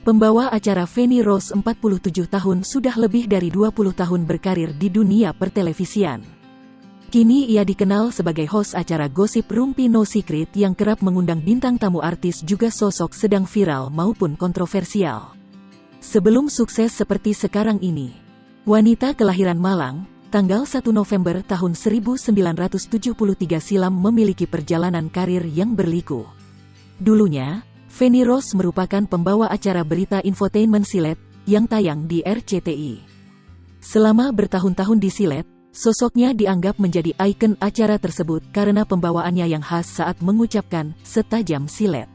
Pembawa acara Feni Rose 47 tahun sudah lebih dari 20 tahun berkarir di dunia pertelevisian. Kini ia dikenal sebagai host acara gosip Rumpi No Secret yang kerap mengundang bintang tamu artis juga sosok sedang viral maupun kontroversial. Sebelum sukses seperti sekarang ini, wanita kelahiran Malang, tanggal 1 November tahun 1973 silam memiliki perjalanan karir yang berliku. Dulunya, Feni Rose merupakan pembawa acara berita infotainment silet yang tayang di RCTI. Selama bertahun-tahun di silet, sosoknya dianggap menjadi ikon acara tersebut karena pembawaannya yang khas saat mengucapkan "setajam silet".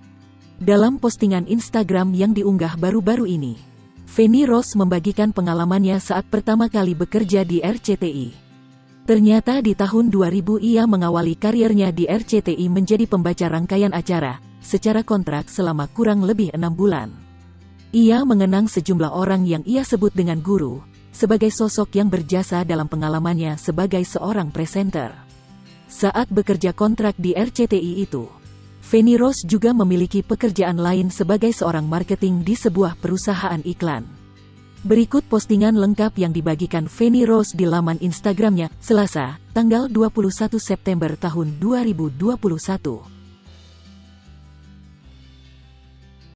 Dalam postingan Instagram yang diunggah baru-baru ini, Feni Rose membagikan pengalamannya saat pertama kali bekerja di RCTI. Ternyata di tahun 2000 ia mengawali karirnya di RCTI menjadi pembaca rangkaian acara, secara kontrak selama kurang lebih 6 bulan. Ia mengenang sejumlah orang yang ia sebut dengan guru, sebagai sosok yang berjasa dalam pengalamannya sebagai seorang presenter. Saat bekerja kontrak di RCTI itu, Feni Rose juga memiliki pekerjaan lain sebagai seorang marketing di sebuah perusahaan iklan. Berikut postingan lengkap yang dibagikan Feni Rose di laman Instagramnya, Selasa, tanggal 21 September tahun 2021.